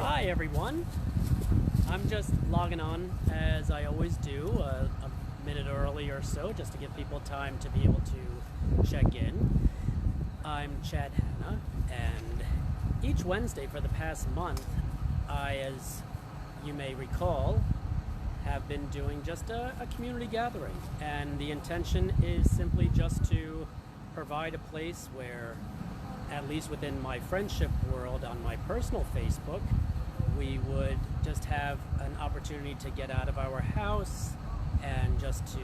Hi everyone. I'm just logging on as I always do, a minute early or so, just to give people time to be able to check in. I'm Hanna, and each Wednesday for the past month, I, as you may recall, have been doing just a community gathering, and the intention is simply just to provide a place where, at least within my friendship world on my personal Facebook, we would just have an opportunity to get out of our house and just to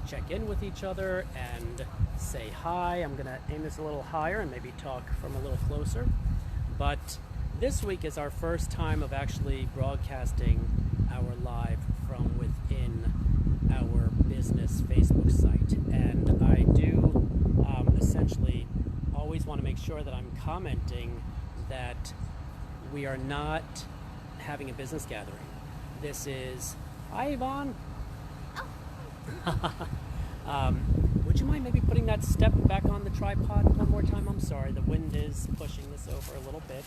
check in with each other and say hi. I'm going to aim this a little higher and maybe talk from a little closer. But this week is our first time of actually broadcasting our live from within our business Facebook site. And I do essentially always want to make sure that I'm commenting that we are not having a business gathering. This is, hi Yvonne. Oh. Would you mind maybe putting that step back on the tripod one more time? I'm sorry, the wind is pushing this over a little bit.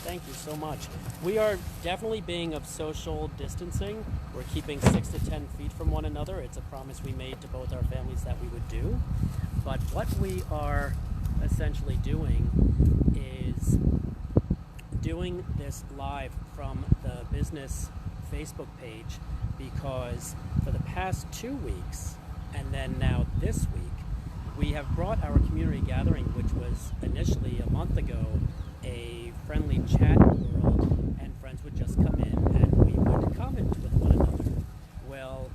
Thank you so much. We are definitely being of social distancing. We're keeping 6 to 10 feet from one another. It's a promise we made to both our families that we would do. But what we are essentially doing is doing this live from the business Facebook page, because for the past 2 weeks and then now this week, we have brought our community gathering, which was initially a month ago a friendly chat world, and friends would just come in and we would comment with one another. Well,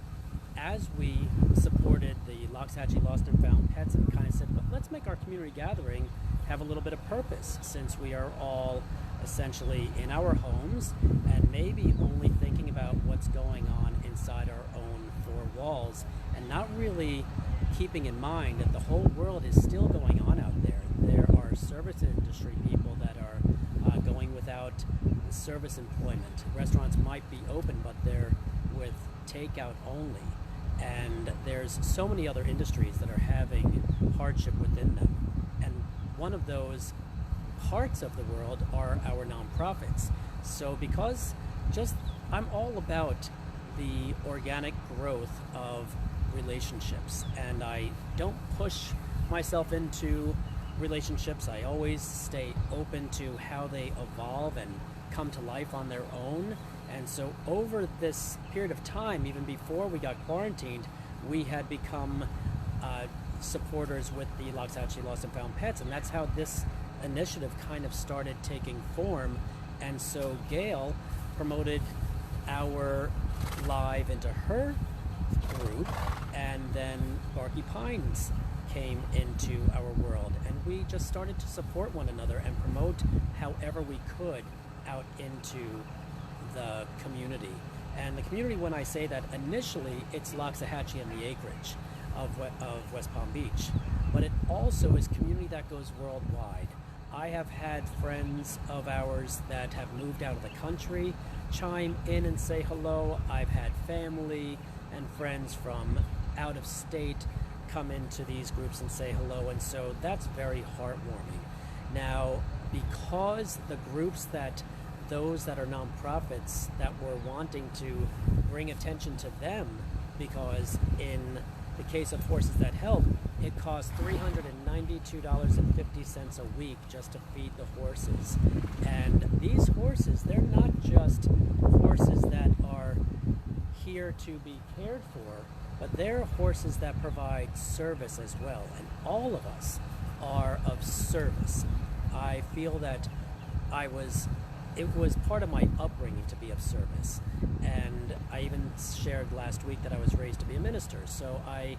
as we supported the Loxahatchee Lost and Found Pets and kind of said, but let's make our community gathering have a little bit of purpose, since we are all essentially in our homes and maybe only thinking about what's going on inside our own four walls and not really keeping in mind that the whole world is still going on out there. There are service industry people that are going without service employment. Restaurants might be open, but they're with takeout only. And there's so many other industries that are having hardship within them. And one of those parts of the world are our nonprofits. So because I'm all about the organic growth of relationships, and I don't push myself into relationships. I always stay open to how they evolve and come to life on their own. And so over this period of time, even before we got quarantined, we had become supporters with the Loxahatchee Lost and Found Pets, and that's how this initiative kind of started taking form. And so Gail promoted our live into her group, and then Barky Pines came into our world, and we just started to support one another and promote however we could out into the community. And the community, when I say that, initially it's Loxahatchee and the Acreage of West Palm Beach, but it also is community that goes worldwide. I have had friends of ours that have moved out of the country chime in and say hello. I've had family and friends from out of state come into these groups and say hello, and so that's very heartwarming. Now, because the groups those that are nonprofits that were wanting to bring attention to them, because in the case of Horses That Help, it costs $392.50 a week just to feed the horses. And these horses, they're not just horses that are here to be cared for, but they're horses that provide service as well. And all of us are of service. I feel that it was part of my upbringing to be of service. And I even shared last week that I was raised to be a minister. So I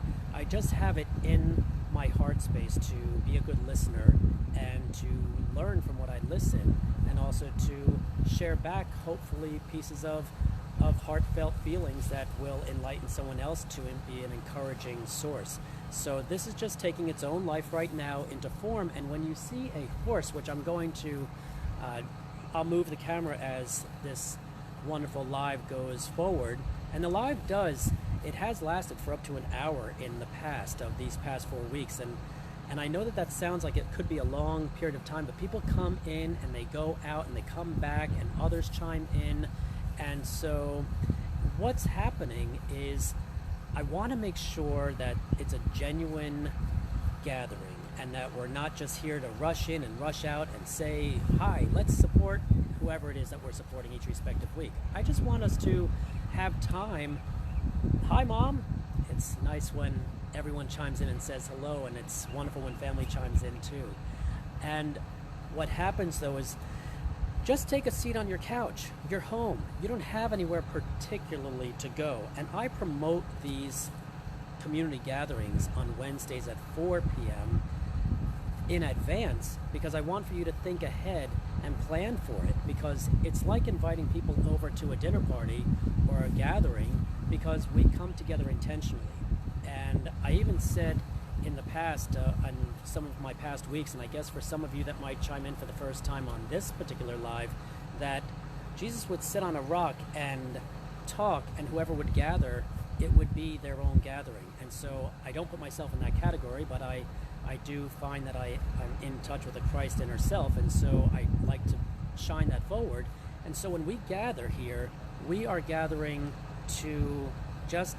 just have it in my heart space to be a good listener and to learn from what I listen, and also to share back, hopefully, pieces of heartfelt feelings that will enlighten someone else to be an encouraging source. So this is just taking its own life right now into form. And when you see a horse, which I'm going to I'll move the camera as this wonderful live goes forward. And the live it has lasted for up to an hour in the past of these past 4 weeks. And I know that that sounds like it could be a long period of time, but people come in and they go out and they come back and others chime in. And so what's happening is I want to make sure that it's a genuine gathering and that we're not just here to rush in and rush out and say, hi, let's support whoever it is that we're supporting each respective week. I just want us to have time. Hi, Mom. It's nice when everyone chimes in and says hello, and it's wonderful when family chimes in too. And what happens though is just take a seat on your couch. You're home. You don't have anywhere particularly to go. And I promote these community gatherings on Wednesdays at 4 p.m. in advance because I want for you to think ahead and plan for it, because it's like inviting people over to a dinner party or a gathering because we come together intentionally. And I even said in the past, on some of my past weeks, and I guess for some of you that might chime in for the first time on this particular live, that Jesus would sit on a rock and talk, and whoever would gather, it would be their own gathering. And so I don't put myself in that category, but I do find that I'm in touch with the Christ inner self, and so I like to shine that forward. And so when we gather here, we are gathering to just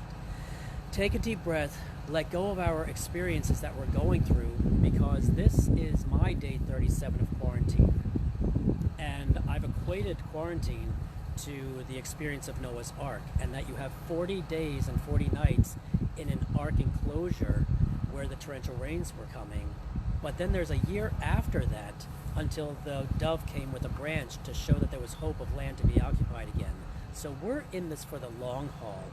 take a deep breath, let go of our experiences that we're going through, because this is my day 37 of quarantine. And I've equated quarantine to the experience of Noah's Ark, and that you have 40 days and 40 nights in an ark enclosure where the torrential rains were coming. But then there's a year after that until the dove came with a branch to show that there was hope of land to be occupied again. So we're in this for the long haul.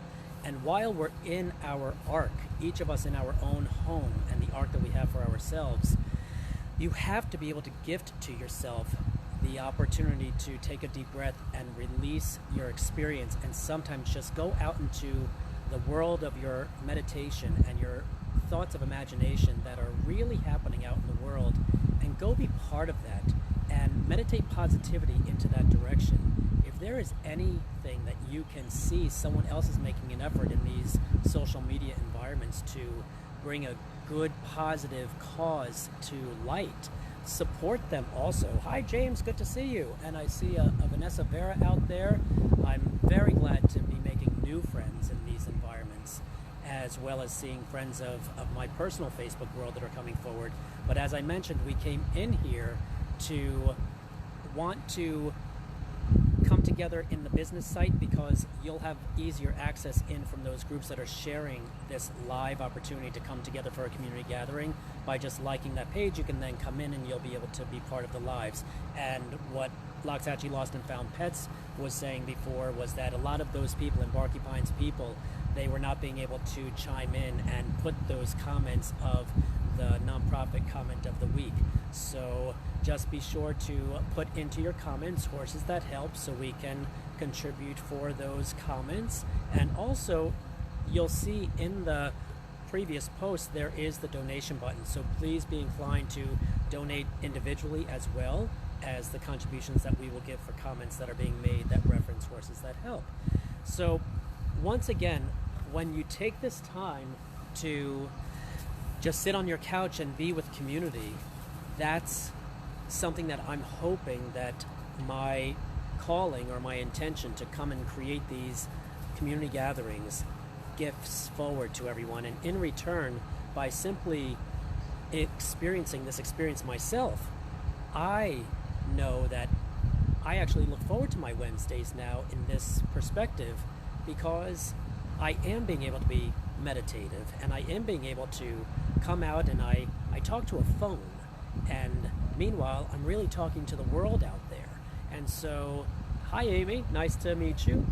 And while we're in our ark, each of us in our own home and the ark that we have for ourselves, you have to be able to gift to yourself the opportunity to take a deep breath and release your experience, and sometimes just go out into the world of your meditation and your thoughts of imagination that are really happening out in the world, and go be part of that and meditate positivity into that direction. If there is anything that you can see someone else is making an effort in these social media environments to bring a good positive cause to light, support them also. Hi James, good to see you. And I see a Vanessa Vera out there. I'm very glad to be making new friends in these environments, as well as seeing friends of my personal Facebook world that are coming forward. But as I mentioned, we came in here to want to come together in the business site because you'll have easier access in from those groups that are sharing this live opportunity to come together for a community gathering. By just liking that page, you can then come in and you'll be able to be part of the lives. And what Loxahatchee Lost and Found Pets was saying before was that a lot of those people, and Barky Pines people, they were not being able to chime in and put those comments of the nonprofit comment of the week. So just be sure to put into your comments horses that help, so we can contribute for those comments. And also, you'll see in the previous post there is the donation button, so please be inclined to donate individually as well as the contributions that we will give for comments that are being made that reference horses that help. So once again, when you take this time to just sit on your couch and be with community, that's something that I'm hoping that my calling or my intention to come and create these community gatherings gifts forward to everyone. And in return, by simply experiencing this experience myself, I know that I actually look forward to my Wednesdays now in this perspective, because I am being able to be meditative, and I am being able to come out and I talk to a phone, and meanwhile I'm really talking to the world out there. And so, hi Amy, nice to meet you.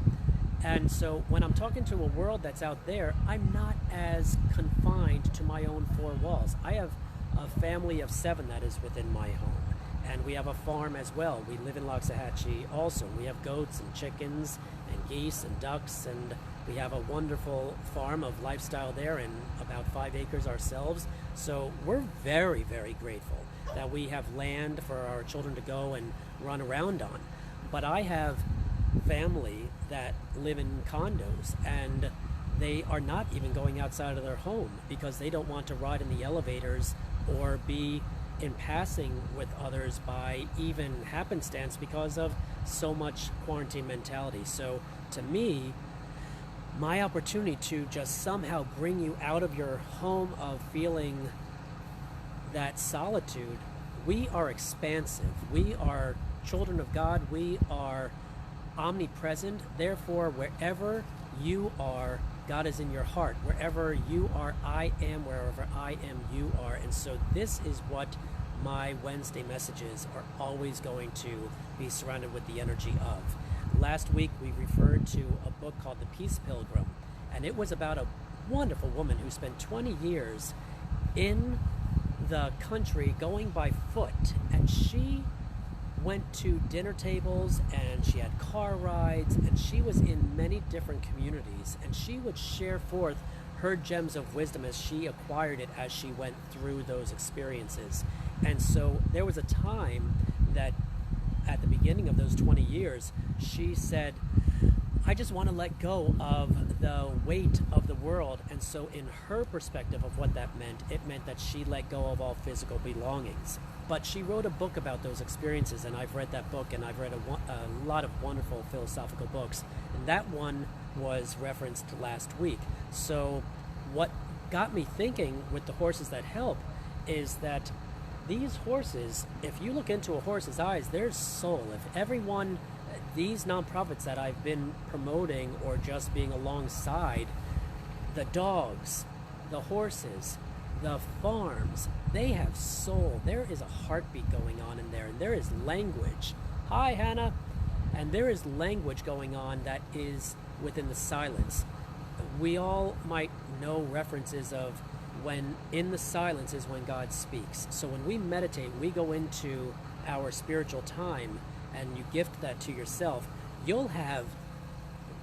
And so when I'm talking to a world that's out there, I'm not as confined to my own four walls. I have a family of 7 that is within my home, and we have a farm as well. We live in Loxahatchee also. We have goats and chickens and geese and ducks, and we have a wonderful farm of lifestyle there, and about 5 acres ourselves. So we're very, very grateful that we have land for our children to go and run around on. But I have family that live in condos, and they are not even going outside of their home because they don't want to ride in the elevators or be in passing with others by even happenstance because of so much quarantine mentality. So to me, my opportunity to just somehow bring you out of your home of feeling that solitude. We are expansive. We are children of God. We are omnipresent. Therefore, wherever you are, God is in your heart. Wherever you are, I am. Wherever I am, you are. And so this is what my Wednesday messages are always going to be surrounded with the energy of. Last week, we referred to a book called The Peace Pilgrim, and it was about a wonderful woman who spent 20 years in the country going by foot, and she went to dinner tables and she had car rides and she was in many different communities, and she would share forth her gems of wisdom as she acquired it as she went through those experiences. And so there was a time that at the beginning of those 20 years she said, I just want to let go of the weight of the world. And so in her perspective of what that meant, it meant that she let go of all physical belongings. But she wrote a book about those experiences, and I've read that book, and I've read a lot of wonderful philosophical books. And that one was referenced last week. So what got me thinking with the horses that help is that these horses, if you look into a horse's eyes, there's soul. If everyone, these nonprofits that I've been promoting or just being alongside, the dogs, the horses, the farms, they have soul. There is a heartbeat going on in there, and there is language. Hi, Hanna. And there is language going on that is within the silence. We all might know references of when in the silence is when God speaks. So when we meditate, we go into our spiritual time and you gift that to yourself, you'll have,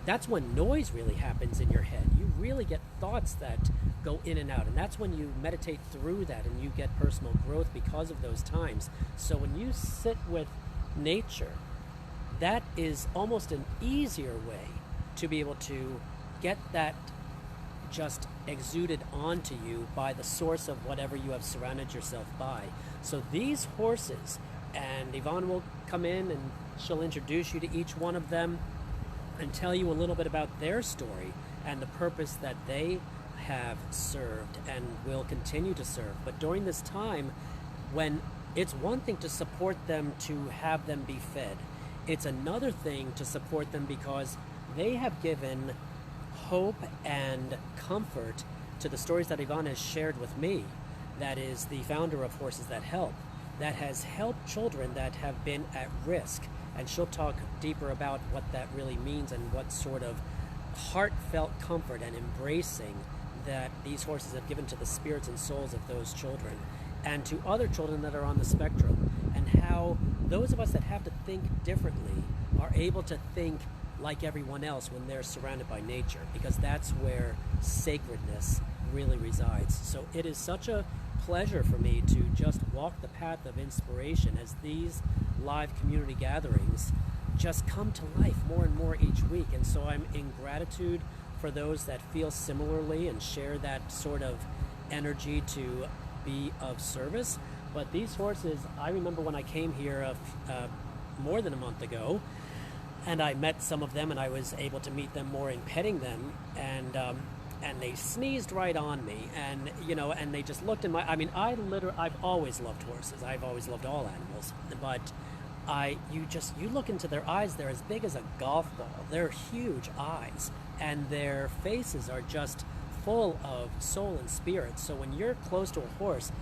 that's when noise really happens in your head. You really get thoughts that go in and out, and that's when you meditate through that and you get personal growth because of those times. So when you sit with nature, that is almost an easier way to be able to get that just exuded onto you by the source of whatever you have surrounded yourself by. So these horses, and Yvonne will come in and she'll introduce you to each one of them and tell you a little bit about their story and the purpose that they have served and will continue to serve. But during this time, when it's one thing to support them to have them be fed, it's another thing to support them because they have given hope and comfort to the stories that Yvonne has shared with me. That is the founder of Horses That Help, that has helped children that have been at risk. And she'll talk deeper about what that really means and what sort of heartfelt comfort and embracing that these horses have given to the spirits and souls of those children and to other children that are on the spectrum, and how those of us that have to think differently are able to think like everyone else when they're surrounded by nature, because that's where sacredness really resides. So it is such a pleasure for me to just walk the path of inspiration as these live community gatherings just come to life more and more each week. And so I'm in gratitude for those that feel similarly and share that sort of energy to be of service. But these horses, I remember when I came here more than a month ago, and I met some of them and I was able to meet them more in petting them, and they sneezed right on me, and and they just looked in my, I've always loved horses. I've always loved all animals, but you look into their eyes, they're as big as a golf ball. They're huge eyes, and their faces are just full of soul and spirit. So when you're close to a horse,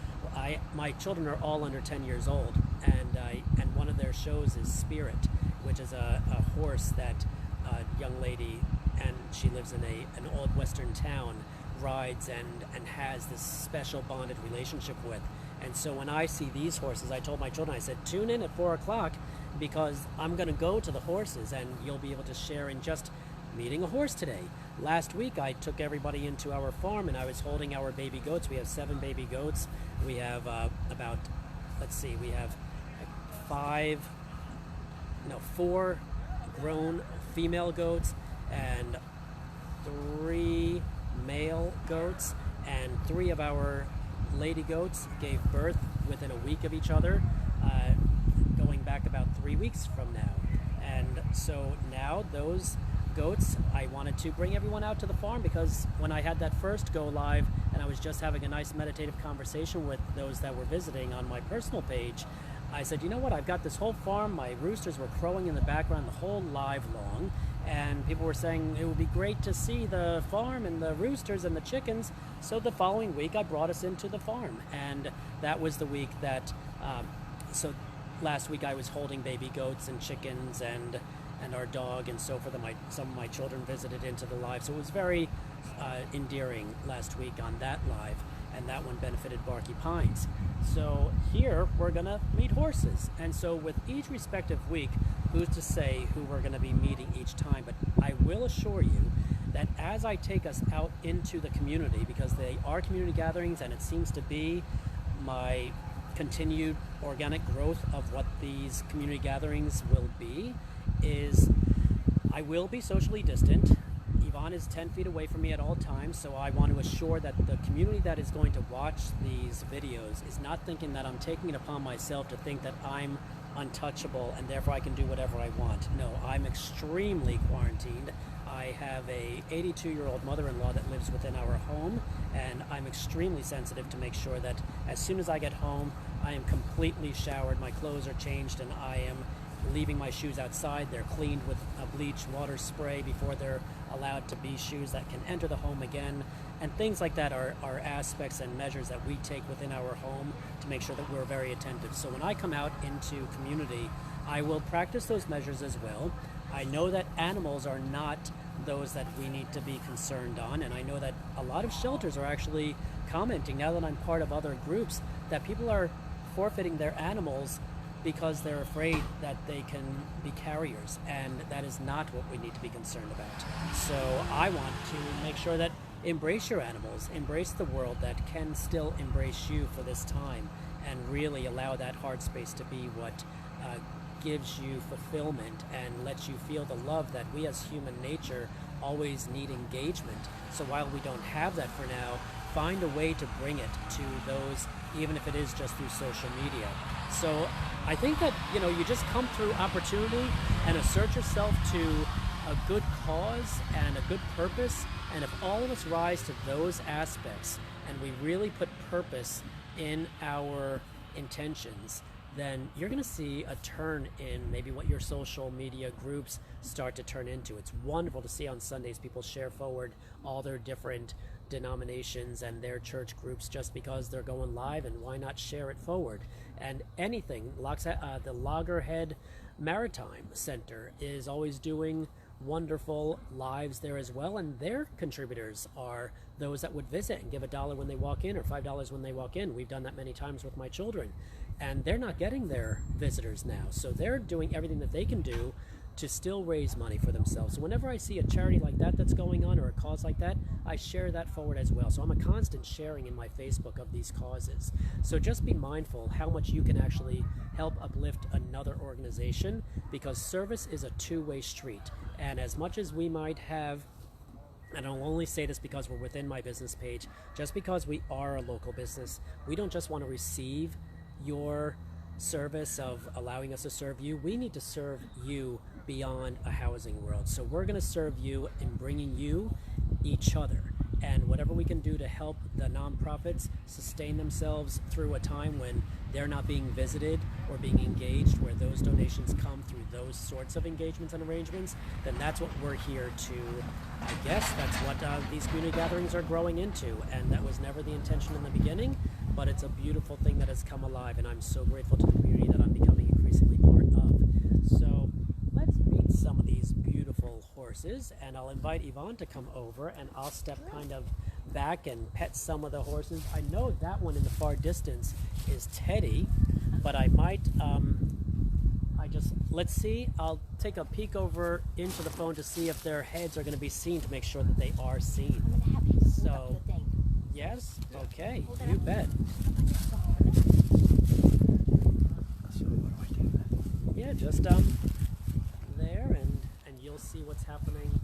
my children are all under 10 years old, and one of their shows is Spirit, which is a horse that a young lady, and she lives in an old western town, rides and has this special bonded relationship with. And so when I see these horses, I told my children, I said, tune in at 4 o'clock because I'm going to go to the horses and you'll be able to share in just meeting a horse today. Last week, I took everybody into our farm and I was holding our baby goats. We have 7 baby goats. We have we have 4 grown female goats and 3 male goats, and 3 of our lady goats gave birth within a week of each other, going back about 3 weeks from now. And so now those goats, I wanted to bring everyone out to the farm, because when I had that first go live and I was just having a nice meditative conversation with those that were visiting on my personal page, I said, you know what, I've got this whole farm. My roosters were crowing in the background the whole live long, and people were saying it would be great to see the farm and the roosters and the chickens. So the following week I brought us into the farm, and that was the week that so last week I was holding baby goats and chickens and our dog, and so forth. Some of my children visited into the live, so it was very endearing last week on that live, and that one benefited Barky Pines. So here we're gonna meet horses, and so with each respective week, who's to say who we're gonna be meeting each time, but I will assure you that as I take us out into the community, because they are community gatherings and it seems to be my continued organic growth of what these community gatherings will be, is I will be socially distant. Yvonne is 10 feet away from me at all times, so I want to assure that the community that is going to watch these videos is not thinking that I'm taking it upon myself to think that I'm untouchable and therefore I can do whatever I want. No, I'm extremely quarantined. I have a 82-year-old mother-in-law that lives within our home, and I'm extremely sensitive to make sure that as soon as I get home, I am completely showered, my clothes are changed, and I am leaving my shoes outside. They're cleaned with a bleach water spray before they're allowed to be shoes that can enter the home again. And things like that are aspects and measures that we take within our home to make sure that we're very attentive. So when I come out into community, I will practice those measures as well. I know that animals are not those that we need to be concerned on, and I know that a lot of shelters are actually commenting, now that I'm part of other groups, that people are forfeiting their animals because they're afraid that they can be carriers, and that is not what we need to be concerned about. So I want to make sure that embrace your animals, embrace the world that can still embrace you for this time, and really allow that hard space to be what gives you fulfillment and lets you feel the love that we as human nature always need engagement. So while we don't have that for now, find a way to bring it to those, even if it is just through social media. So I think that, you just come through opportunity and assert yourself to a good cause and a good purpose. And if all of us rise to those aspects and we really put purpose in our intentions, then you're going to see a turn in maybe what your social media groups start to turn into. It's wonderful to see on Sundays people share forward all their different denominations and their church groups just because they're going live, and why not share it forward? And anything, the Loggerhead Maritime Center is always doing wonderful lives there as well, and their contributors are those that would visit and give $1 when they walk in or $5 when they walk in. We've done that many times with my children, and they're not getting their visitors now, so they're doing everything that they can do to still raise money for themselves. So whenever I see a charity like that that's going on, or a cause like that, I share that forward as well. So I'm a constant sharing in my Facebook of these causes. So just be mindful how much you can actually help uplift another organization, because service is a two-way street. And as much as we might have, and I'll only say this because we're within my business page, just because we are a local business, we don't just want to receive your service of allowing us to serve you. We need to serve you beyond a housing world. So we're going to serve you in bringing you each other, and whatever we can do to help the nonprofits sustain themselves through a time when they're not being visited or being engaged, where those donations come through those sorts of engagements and arrangements, then that's what we're here to, I guess that's what these community gatherings are growing into. And that was never the intention in the beginning, but it's a beautiful thing that has come alive, and I'm so grateful to the community that I'm becoming increasingly part of. So let's meet some of these beautiful horses, and I'll invite Yvonne to come over, and I'll step kind of back and pet some of the horses. I know that one in the far distance is Teddy, but I might, let's see, I'll take a peek over into the phone to see if their heads are going to be seen, to make sure that they are seen. I'm going to have him hold So, up the thing. yes? Okay, you bet. So what do I do then? Yeah, just there, and you'll see what's happening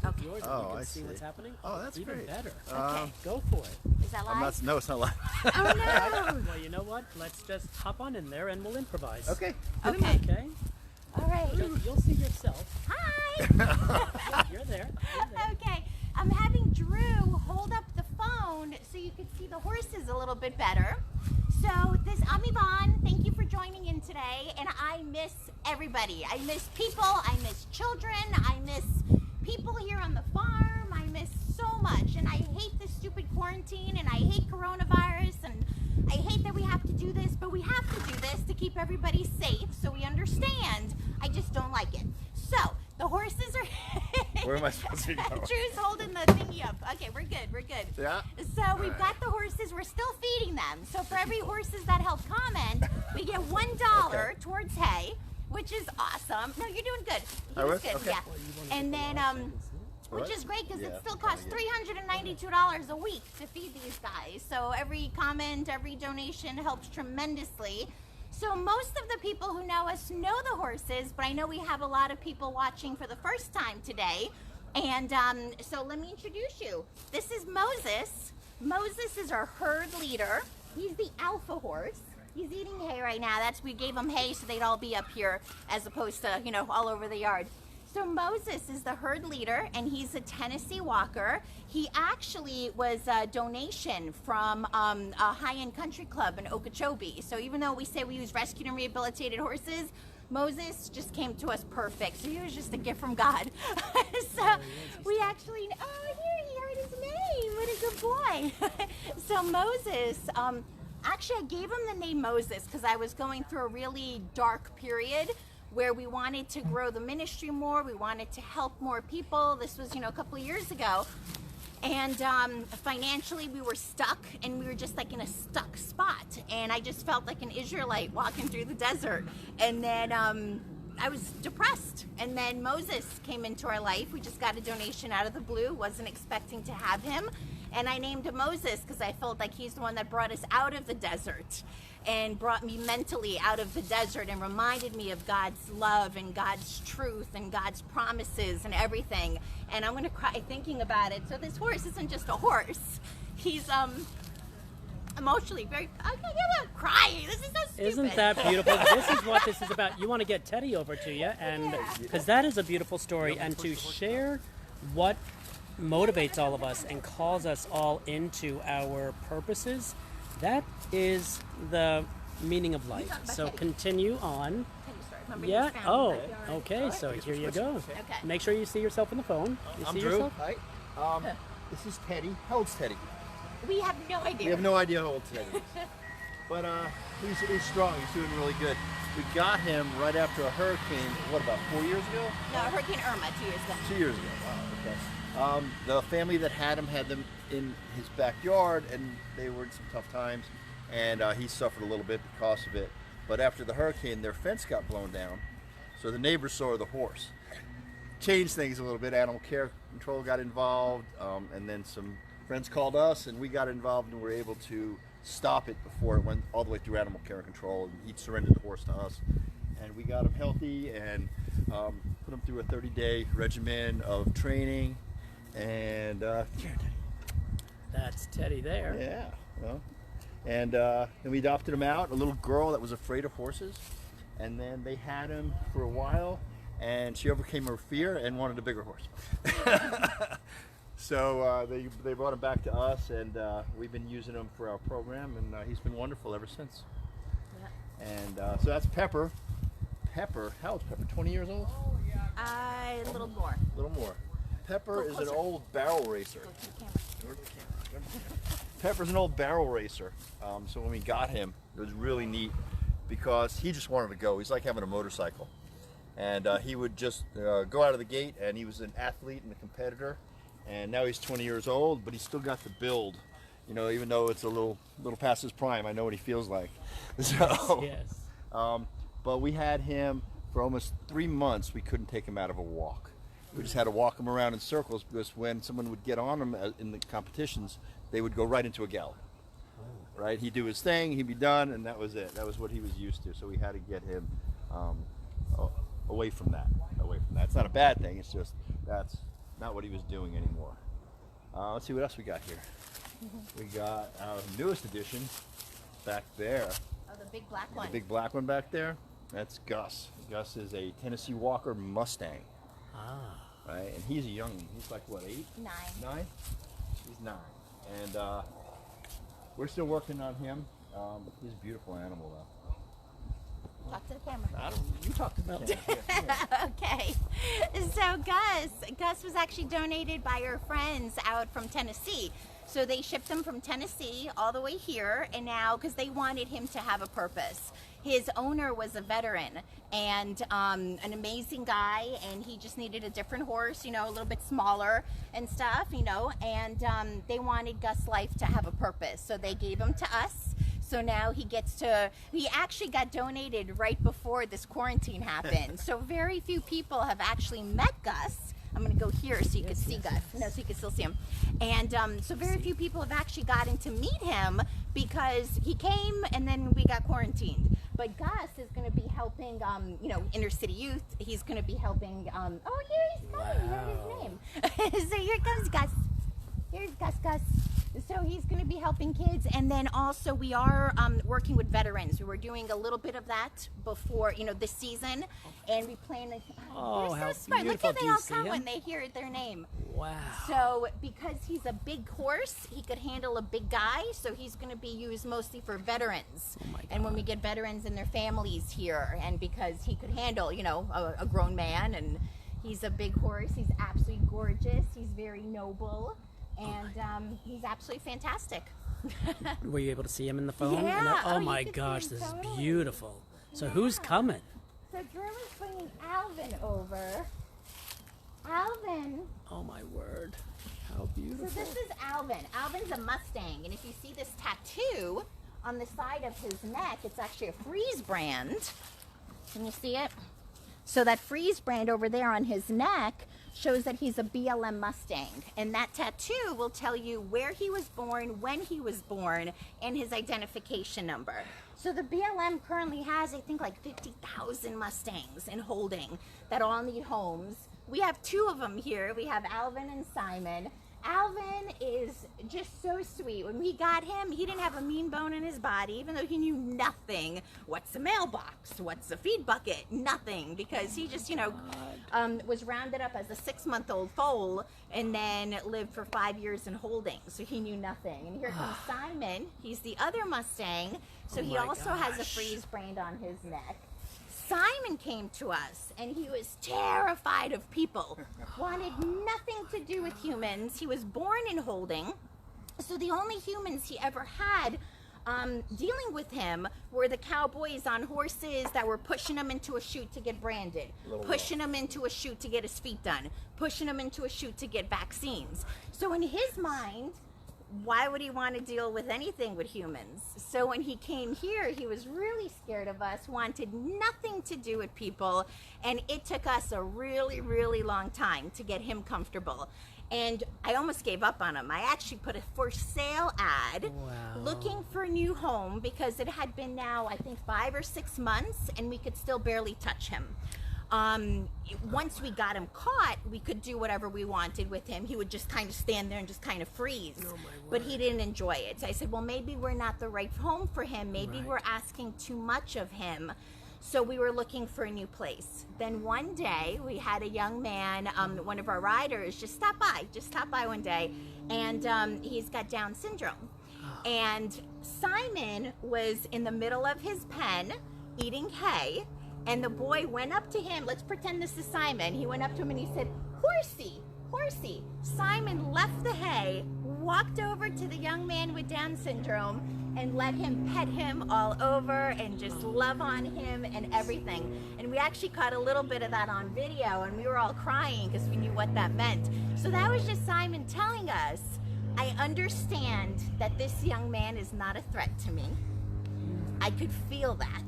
with yours. so Oh, you can I see see. what's happening. Oh, that's even great. better. Okay. Go for it. Is that I'm live? not. No, it's not live. Oh no! Well, you know what? Let's just hop on in there and we'll improvise. Okay. Okay. Okay. All right. You'll see yourself. Hi! You're there. You're there. Okay, I'm having Drew hold up the phone so you can see the horses a little bit better. So I'm Yvonne. Thank you for joining in today. And I miss everybody. I miss people. I miss children. I miss people here on the farm. I miss so much. And I hate this stupid quarantine. And I hate coronavirus. And I hate that we have to do this. But we have to do this to keep everybody safe. So we understand. I just don't like it. So the horses are... Where am I supposed to go? Drew's holding the thingy up. Okay, we're good. We're good. Yeah. So we've got the horses. We're still feeding them. So for every horses that help comment, we get $1 towards hay, which is awesome. No, you're doing good. I You're was? good. Okay. Yeah. And then which What? is great because Yeah, it still costs $392 a week to feed these guys. So every comment, every donation helps tremendously. So most of the people who know us know the horses, but I know we have a lot of people watching for the first time today. And so let me introduce you. This is Moses. Moses is our herd leader. He's the alpha horse. He's eating hay right now. We gave him hay so they'd all be up here as opposed to, all over the yard. So Moses is the herd leader, and he's a Tennessee walker. He actually was a donation from a high-end country club in Okeechobee. So even though we say we use rescued and rehabilitated horses, Moses just came to us perfect. So he was just a gift from God. So we actually, here he heard his name. What a good boy. So Moses, actually I gave him the name Moses because I was going through a really dark period where we wanted to grow the ministry more. We wanted to help more people. This was, a couple of years ago. And financially we were stuck, and we were just like in a stuck spot. And I just felt like an Israelite walking through the desert. And then I was depressed. And then Moses came into our life. We just got a donation out of the blue. Wasn't expecting to have him. And I named him Moses because I felt like he's the one that brought us out of the desert and brought me mentally out of the desert and reminded me of God's love and God's truth and God's promises and everything. And I'm gonna cry thinking about it. So this horse isn't just a horse. He's emotionally very, I'm crying. This is so stupid. Isn't that beautiful? This is what this is about. You want to get Teddy over to you, and because that is a beautiful story, and to share what motivates all of us and calls us all into our purposes, that is the meaning of life. So continue on. Yeah. Oh, okay. So here you go. Okay. Make sure you see yourself in the phone. You I'm see Drew. yourself? Hi. This is Teddy. How old's Teddy? We have no idea. We have no idea how old Teddy is. But he's strong. He's doing really good. We got him right after a hurricane, what, about 4 years ago? No, Hurricane Irma 2 years ago. 2 years ago. Wow, okay. The family that had them in his backyard, and they were in some tough times, and he suffered a little bit because of it. But after the hurricane, their fence got blown down, so the neighbors saw the horse. Changed things a little bit. Animal care control got involved, and then some friends called us, and we got involved, and were able to stop it before it went all the way through animal care control, and he surrendered the horse to us. And we got him healthy and put him through a 30-day regimen of training. And That's Teddy there. yeah, well, and then we adopted him out, a little girl that was afraid of horses, and then they had him for a while, and she overcame her fear and wanted a bigger horse. So they brought him back to us, and we've been using him for our program, and he's been wonderful ever since. Yeah. And so that's Pepper. Pepper, how old is Pepper? 20 years old? A little more. A little more. Pepper is an old barrel racer. Go to the camera. Pepper's an old barrel racer. So when we got him, it was really neat because he just wanted to go. He's like having a motorcycle. And he would just go out of the gate, and he was an athlete and a competitor. And now he's 20 years old, but he's still got the build. Even though it's a little past his prime, I know what he feels like. So, Yes. but we had him for almost 3 months. We couldn't take him out of a walk. We just had to walk him around in circles because when someone would get on him in the competitions, they would go right into a gallop. Right? He'd do his thing, he'd be done, and that was it. That was what he was used to. So we had to get him away from that. It's not a bad thing. It's just that's not what he was doing anymore. Let's see what else we got here. We got our newest addition back there. Oh, the big black one. The big black one back there. That's Gus. Gus is a Tennessee Walker Mustang. Ah. Right, and he's a young one. He's like what, 8? 9. 9? He's 9. And we're still working on him. He's a beautiful animal, though. Talk to the camera. You talked about that. Okay. So Gus was actually donated by our friends out from Tennessee. So they shipped him from Tennessee all the way here, and now because they wanted him to have a purpose. His owner was a veteran and an amazing guy, and he just needed a different horse, you know, a little bit smaller and stuff, you know, and they wanted Gus Life to have a purpose. So they gave him to us. So now he actually got donated right before this quarantine happened. So very few people have actually met Gus. I'm going to go here so you can see Gus. No, so you can still see him. And so very few people have actually gotten to meet him because he came and then we got quarantined. But Gus is going to be helping, you know, inner city youth. He's going to be helping, oh, here he's coming. You know his name. So here comes Gus. Here's Gus. So he's going to be helping kids, and then also we are working with veterans. We were doing a little bit of that before, you know, this season, and we plan to. Oh, they're how so smart! Look beautiful. how they Do you all see come him? when they hear their name. Wow. So because he's a big horse, he could handle a big guy. So he's going to be used mostly for veterans. Oh my and when we God. get veterans and their families here, and because he could handle, you know, a grown man, and he's a big horse. He's absolutely gorgeous. He's very noble. And he's absolutely fantastic. Were you able to see him in the phone? Yeah. And Oh, oh you my could see gosh, him this totally. is beautiful. So Yeah. who's coming? So Drew is bringing Alvin over. Alvin. Oh my word. How So beautiful. this is Alvin. Alvin's a Mustang. And if you see this tattoo on the side of his neck, it's actually a Freeze brand. Can you see it? So that Freeze brand over there on his neck shows that he's a BLM Mustang. And that tattoo will tell you where he was born, when he was born, and his identification number. So the BLM currently has, I think, like 50,000 Mustangs in holding that all need homes. We have 2 of them here. We have Alvin and Simon. Alvin is just so sweet. When we got him, he didn't have a mean bone in his body, even though he knew nothing. What's a mailbox? What's a feed bucket? Nothing, because he just, you know, was rounded up as a 6-month-old foal and then lived for 5 years in holding. So he knew nothing. And here comes Simon. He's the other Mustang. So Oh he my also has a gosh. Freeze brand on his neck. Simon came to us and he was terrified of people, wanted nothing to do with humans. He was born in holding, so the only humans he ever had dealing with him were the cowboys on horses that were pushing him into a chute to get branded, pushing him into a chute to get his feet done, pushing him into a chute to get vaccines. So in his mind, why would he want to deal with anything with humans? So when he came here, he was really scared of us, wanted nothing to do with people, and it took us a really, really long time to get him comfortable. And I almost gave up on him. I actually put a for sale ad Wow. looking for a new home because it had been now, I think, 5 or 6 months, and we could still barely touch him. Once we got him caught, we could do whatever we wanted with him. He would just kind of stand there and just kind of freeze. Oh, my But word. he didn't enjoy it. So I said, well, maybe we're not the right home for him. Maybe Right. we're asking too much of him. So we were looking for a new place. Then one day we had a young man, one of our riders, just stop by one day, and he's got Down syndrome. And Simon was in the middle of his pen eating hay, and the boy went up to him. Let's pretend this is Simon. He went up to him and he said, "Horsey, horsey." Simon left the hay, walked over to the young man with Down syndrome, and let him pet him all over and just love on him and everything. And we actually caught a little bit of that on video, and we were all crying because we knew what that meant. So that was just Simon telling us, I understand that this young man is not a threat to me. I could feel that.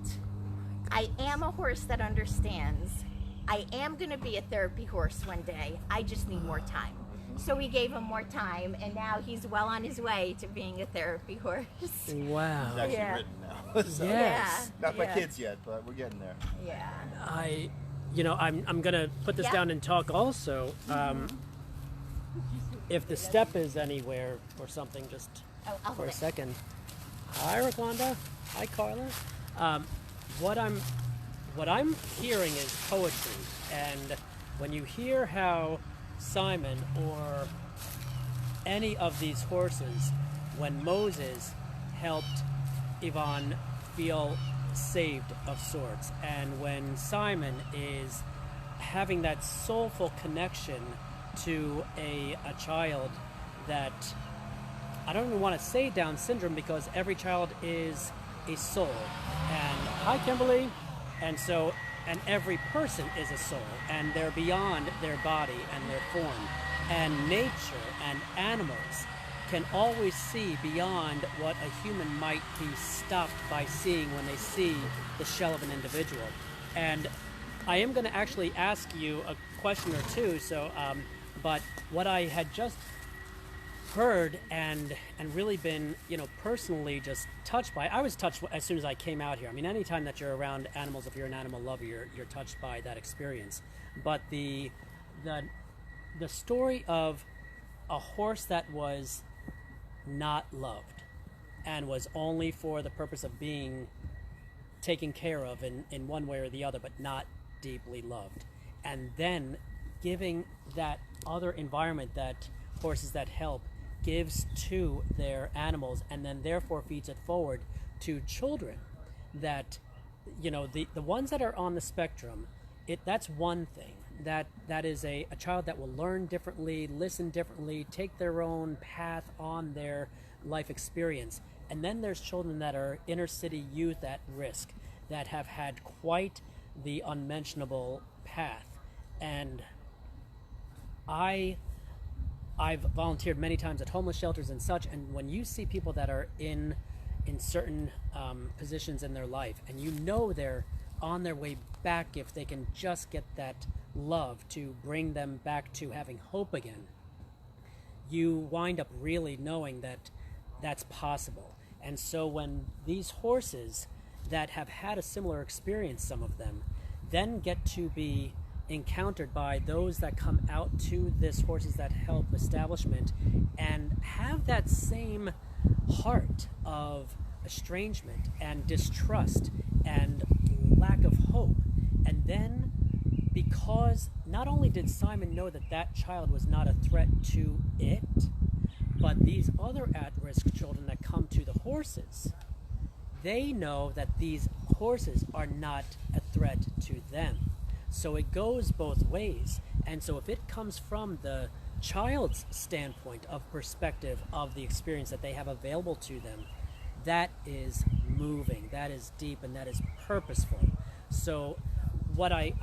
I am a horse that understands. I am going to be a therapy horse one day. I just need more time. So we gave him more time, and now he's well on his way to being a therapy horse. Wow. It's actually Yeah. written now. So, Yes. Not by Yeah. kids yet, but we're getting there. Yeah. I'm gonna put this Yeah. down and talk also. if the step is anywhere or something, just I'll for hold a it. second. Hi, Raquanda. Hi, Carla. What I'm hearing is poetry, and when you hear how Simon or any of these horses, when Moses helped Yvonne feel saved of sorts, and when Simon is having that soulful connection to a child that, I don't even want to say Down syndrome, because every child is a soul. And hi, Kimberly. And every person is a soul, and they're beyond their body and their form. And nature and animals can always see beyond what a human might be stopped by seeing when they see the shell of an individual. And I am going to actually ask you a question or two. But what I had just heard and really been, personally just touched by. I was touched as soon as I came out here. I mean, anytime that you're around animals, if you're an animal lover, you're touched by that experience. But the story of a horse that was not loved and was only for the purpose of being taken care of in one way or the other, but not deeply loved, and then giving that other environment that horses that help gives to their animals, and then therefore feeds it forward to children that, the ones that are on the spectrum, that's one thing. That is a child that will learn differently, listen differently, take their own path on their life experience. And then there's children that are inner city youth at risk, that have had quite the unmentionable path. And I've volunteered many times at homeless shelters and such, and when you see people that are in certain positions in their life, and they're on their way back, if they can just get that love to bring them back to having hope again, you wind up really knowing that that's possible. And so when these horses that have had a similar experience, some of them, then get to be encountered by those that come out to this Horses That Help establishment and have that same heart of estrangement and distrust and lack of hope. And then, because not only did Simon know that child was not a threat to it, but these other at-risk children that come to the horses, they know that these horses are not a threat to them. So it goes both ways. And so if it comes from the child's standpoint of perspective of the experience that they have available to them, that is moving, that is deep, and that is purposeful. So what I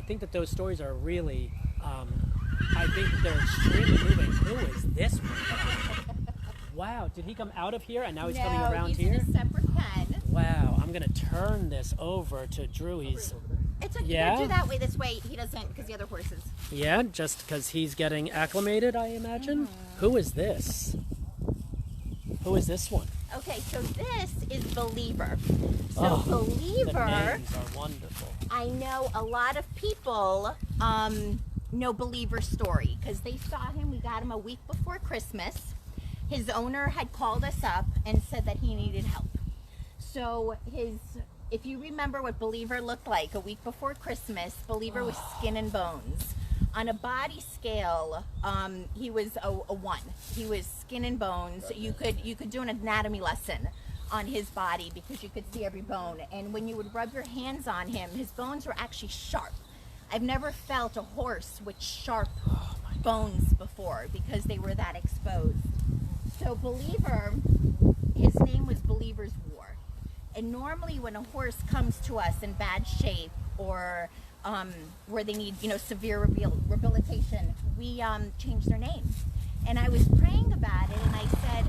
think that those stories are really, I think that they're extremely moving. Who is this one? Wow, did he come out of here and now he's coming around here? No, he's in a separate pen. Wow, I'm going to turn this over to Drew. It's okay, Yeah? do that way, this way he doesn't, because the other horses. Yeah, just because he's getting acclimated, I imagine. Who is this? Who is this one? Okay, so this is Believer. So Oh, Believer, the names are wonderful. I know a lot of people know Believer's story because they saw him. We got him a week before Christmas. His owner had called us up and said that he needed help. So if you remember what Believer looked like a week before Christmas, Believer was skin and bones. On a body scale, he was a 1. He was skin and bones. You could do an anatomy lesson on his body because you could see every bone. And when you would rub your hands on him, his bones were actually sharp. I've never felt a horse with sharp bones before because they were that exposed. So Believer, his name was Believer's War. And normally when a horse comes to us in bad shape or where they need, severe rehabilitation, we change their name. And I was praying about it, and I said,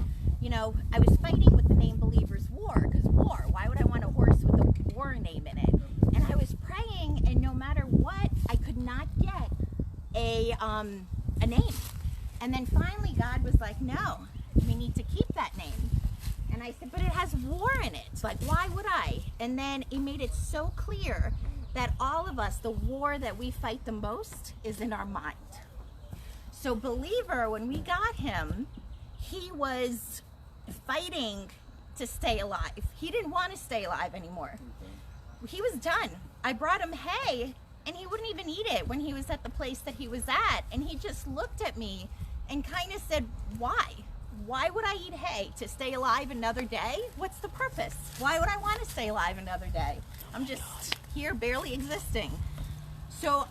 I was fighting with the name Believer's War, because war, why would I want a horse with a war name in it? And I was praying, and no matter what, I could not get a name. And then finally God was like, no, we need to keep that name. And I said, but it has war in it. It's like, why would I? And then he made it so clear that all of us, the war that we fight the most is in our mind. So Believer, when we got him, he was fighting to stay alive. He didn't want to stay alive anymore. He was done. I brought him hay and he wouldn't even eat it when he was at the place that he was at. And he just looked at me and kind of said, why? Why would I eat hay? To stay alive another day? What's the purpose? Why would I want to stay alive another day? I'm just here barely existing. So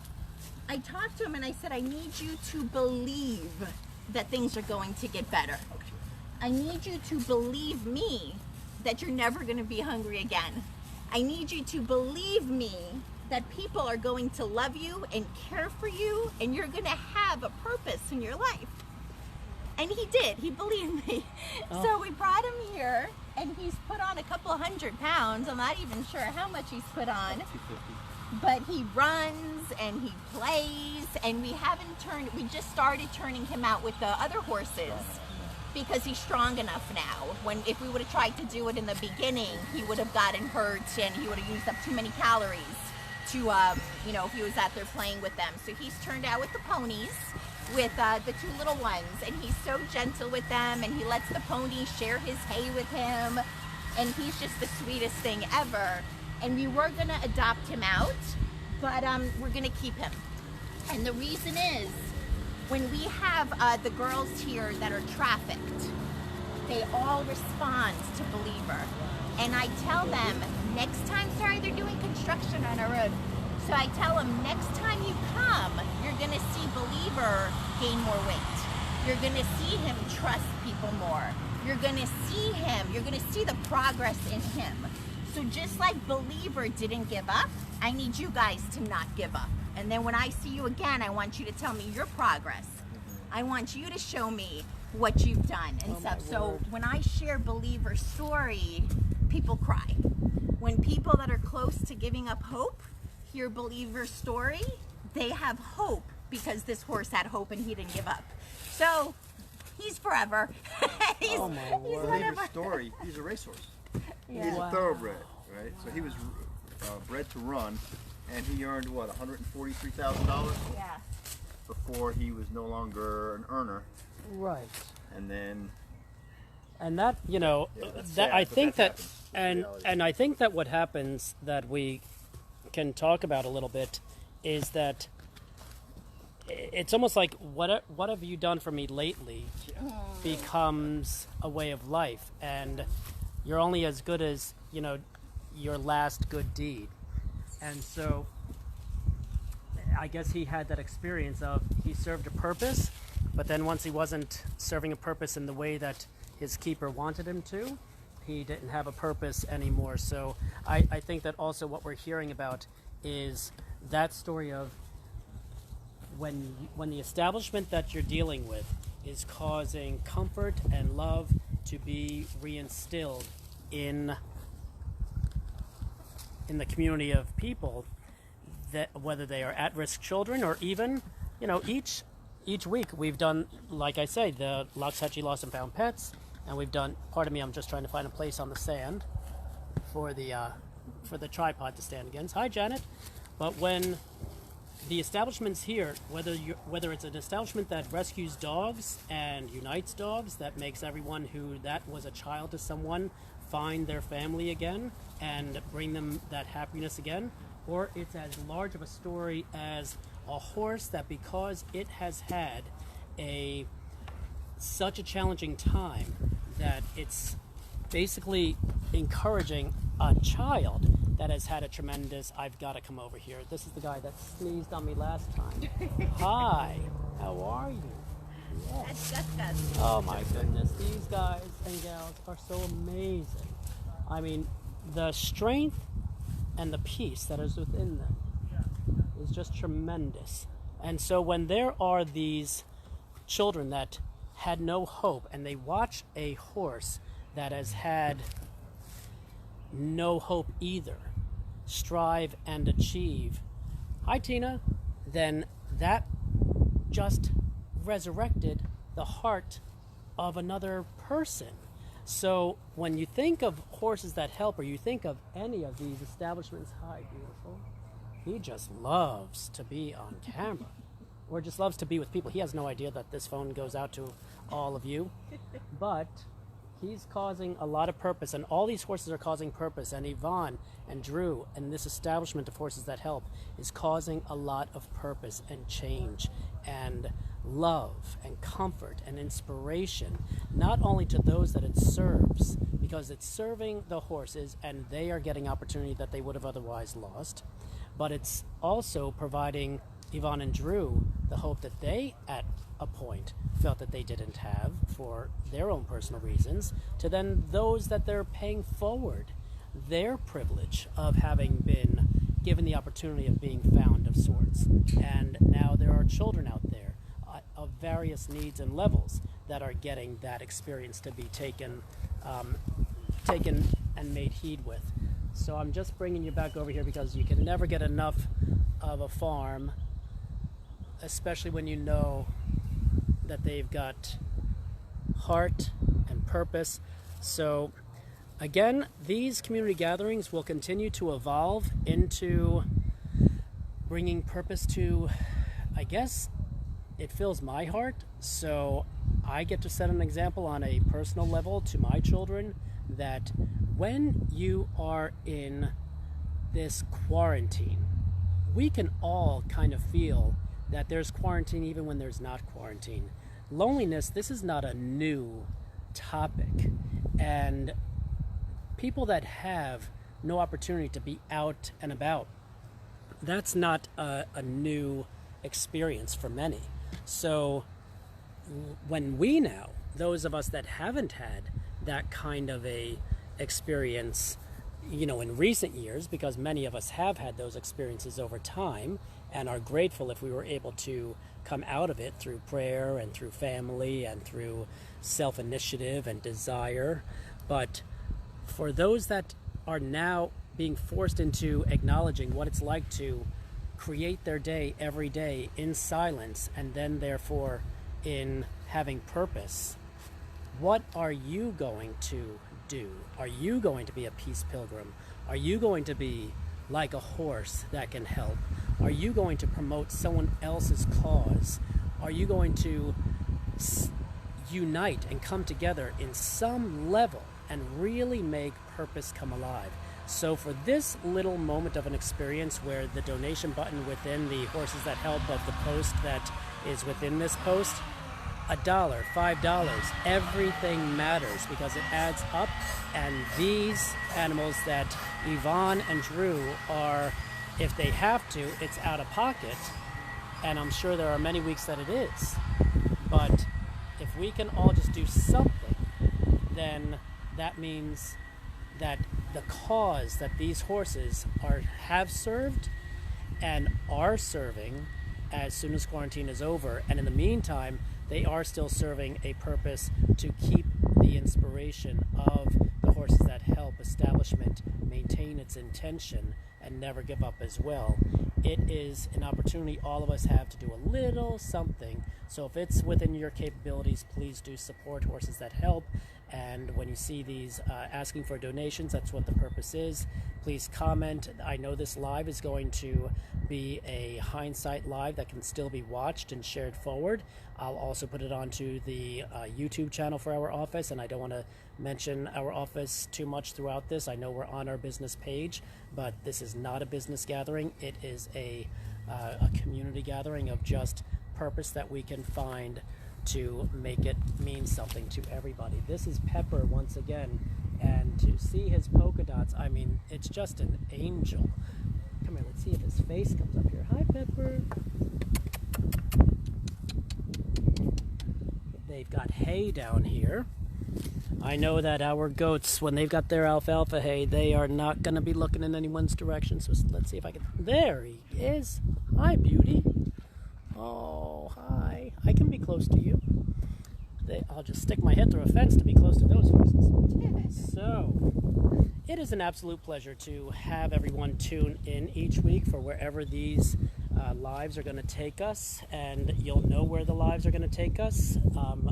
I talked to him and I said, I need you to believe that things are going to get better. I need you to believe me that you're never going to be hungry again. I need you to believe me that people are going to love you and care for you and you're going to have a purpose in your life. And he did. He believed me. Oh. So we brought him here and he's put on a couple 100 pounds. I'm not even sure how much he's put on. 250. But he runs and he plays, and we just started turning him out with the other horses because he's strong enough now. If we would have tried to do it in the beginning, he would have gotten hurt and he would have used up too many calories to, if he was out there playing with them. So he's turned out with the ponies, with the two little ones, and he's so gentle with them, and he lets the ponies share his hay with him, and he's just the sweetest thing ever. And we were gonna adopt him out, but we're gonna keep him. And the reason is, when we have the girls here that are trafficked, they all respond to Believer. And I tell them, next time, sorry, they're doing construction on our road. So I tell them, next time you come, you're gonna see Believer gain more weight. You're gonna see him trust people more. You're gonna see the progress in him. So just like Believer didn't give up, I need you guys to not give up. And then when I see you again, I want you to tell me your progress. I want you to show me what you've done and stuff. So when I share Believer's story, people cry. When people that are close to giving up hope hear Believer's story, they have hope because this horse had hope and he didn't give up. So he's forever. he's Believer's story, he's a racehorse. Yeah. He's a thoroughbred, right? So he was bred to run, and he earned, what, $143,000? Yeah. Before he was no longer an earner. Right. And then... And that, sad, I think that, happens, and I think that what happens that we can talk about a little bit is that it's almost like what have you done for me lately becomes a way of life, and you're only as good as your last good deed. And so I guess he had that experience of he served a purpose, but then once he wasn't serving a purpose in the way that his keeper wanted him to, he didn't have a purpose anymore. So I think that also what we're hearing about is that story of when the establishment that you're dealing with is causing comfort and love to be reinstilled in the community of people, that whether they are at-risk children or even, each week we've done, like I say, the Loxahatchee Lost and Found Pets, and we've done, pardon me, I'm just trying to find a place on the sand for the tripod to stand against. Hi, Janet. But when the establishments here, whether it's an establishment that rescues dogs and unites dogs, that makes everyone who that was a child to someone find their family again and bring them that happiness again, or it's as large of a story as a horse that, because it has had such a challenging time, that it's basically encouraging a child that has had a tremendous, I've got to come over here. This is the guy that sneezed on me last time. Hi, how are you? Yes. Oh my goodness, these guys and gals are so amazing. I mean, the strength and the peace that is within them is just tremendous. And so when there are these children that had no hope, and they watch a horse that has had no hope either strive and achieve, hi Tina, then that just resurrected the heart of another person. So when you think of horses that help, or you think of any of these establishments, hi beautiful, he just loves to be on camera. or just loves to be with people. He has no idea that this phone goes out to all of you, but he's causing a lot of purpose, and all these horses are causing purpose, and Yvonne and Drew and this establishment of Horses That Help is causing a lot of purpose and change and love and comfort and inspiration, not only to those that it serves, because it's serving the horses and they are getting opportunity that they would have otherwise lost, but it's also providing Yvonne and Drew the hope that they at a point felt that they didn't have for their own personal reasons, to then those that they're paying forward their privilege of having been given the opportunity of being found of sorts. And now there are children out there of various needs and levels that are getting that experience to be taken and made heed with. So I'm just bringing you back over here because you can never get enough of a farm, especially when you know that they've got heart and purpose. So again, these community gatherings will continue to evolve into bringing purpose to, I guess, it fills my heart. So I get to set an example on a personal level to my children that when you are in this quarantine, we can all kind of feel that there's quarantine even when there's not quarantine. Loneliness, this is not a new topic. And people that have no opportunity to be out and about, that's not a new experience for many. So when we now, those of us that haven't had that kind of a experience, in recent years, because many of us have had those experiences over time and are grateful if we were able to come out of it through prayer and through family and through self-initiative and desire. But for those that are now being forced into acknowledging what it's like to create their day every day in silence and then therefore in having purpose, what are you going to do? Are you going to be a peace pilgrim? Are you going to be like a horse that can help? Are you going to promote someone else's cause? Are you going to unite and come together in some level and really make purpose come alive? So for this little moment of an experience where the donation button within the Horses That Help of the post that is within this post, $1, $5, everything matters because it adds up. And these animals that Yvonne and Drew are, if they have to, it's out of pocket. And I'm sure there are many weeks that it is. But if we can all just do something, then that means that the cause that these horses have served and are serving as soon as quarantine is over, and in the meantime, they are still serving a purpose to keep the inspiration of the Horses That Help establishment maintain its intention and never give up as well. It is an opportunity all of us have to do a little something. So if it's within your capabilities, please do support Horses That Help. And when you see these asking for donations, that's what the purpose is. Please comment. I know this live is going to be a hindsight live that can still be watched and shared forward. I'll also put it onto the YouTube channel for our office, and I don't want to mention our office too much throughout this. I know we're on our business page, but this is not a business gathering. It is a community gathering of just purpose that we can find to make it mean something to everybody. This is Pepper once again, and to see his polka dots, I mean, it's just an angel. Come here, let's see if his face comes up here. Hi, Pepper. They've got hay down here. I know that our goats, when they've got their alfalfa hay, they are not going to be looking in anyone's direction. So let's see if I can... There he is. Hi, beauty. Oh, hi. I can be close to you. I'll just stick my head through a fence to be close to those horses. So, it is an absolute pleasure to have everyone tune in each week for wherever these lives are going to take us. And you'll know where the lives are going to take us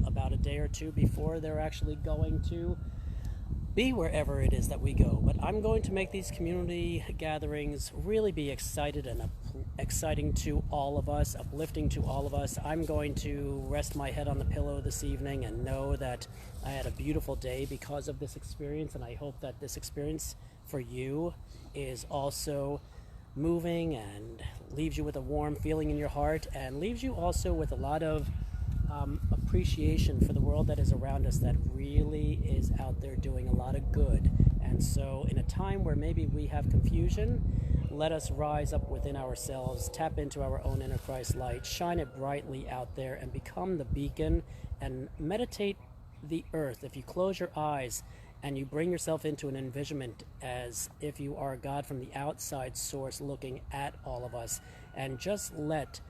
about a day or two before they're actually going to be wherever it is that we go. But I'm going to make these community gatherings really be excited and exciting to all of us, uplifting to all of us. I'm going to rest my head on the pillow this evening and know that I had a beautiful day because of this experience, and I hope that this experience for you is also moving and leaves you with a warm feeling in your heart, and leaves you also with a lot of appreciation for the world that is around us, that really is out there doing a lot of good. And so in a time where maybe we have confusion, let us rise up within ourselves, tap into our own inner Christ light, shine it brightly out there, and become the beacon, and meditate the earth. If you close your eyes and you bring yourself into an envisionment as if you are God from the outside source looking at all of us, and just let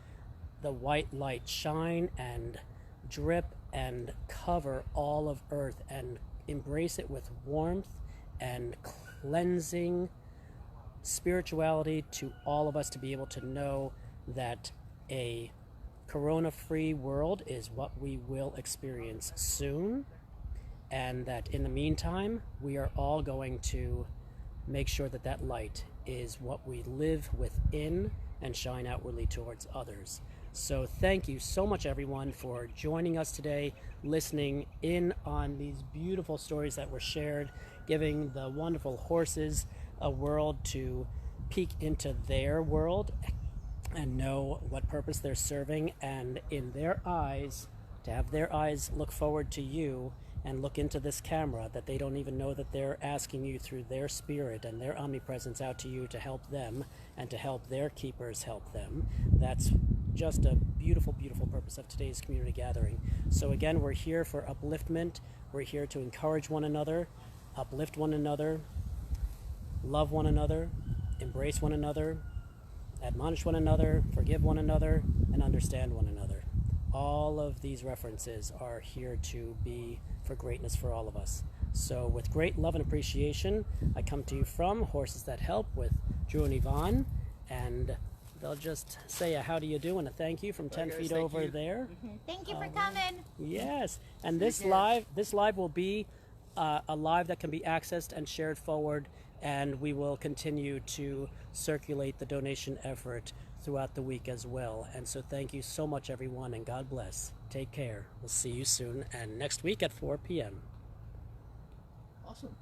the white light shine and drip and cover all of earth, and embrace it with warmth and cleansing spirituality to all of us, to be able to know that a corona-free world is what we will experience soon, and that in the meantime we are all going to make sure that that light is what we live within and shine outwardly towards others. So thank you so much, everyone, for joining us today, listening in on these beautiful stories that were shared, giving the wonderful horses a world to peek into their world and know what purpose they're serving, and in their eyes, to have their eyes look forward to you and look into this camera, that they don't even know that they're asking you through their spirit and their omnipresence out to you to help them and to help their keepers help them. That's just a beautiful, beautiful purpose of today's community gathering. So again, we're here for upliftment. We're here to encourage one another, uplift one another, love one another, embrace one another, admonish one another, forgive one another, and understand one another. All of these references are here to be for greatness for all of us. So with great love and appreciation, I come to you from Horses That Help with Drew and Yvonne, and they'll just say a how do you do and a thank you from 10 feet over there. Thank you for coming. Yes, and this live will be a live that can be accessed and shared forward, and we will continue to circulate the donation effort throughout the week as well. And so thank you so much, everyone, and God bless. Take care. We'll see you soon, and next week at 4 p.m. Awesome.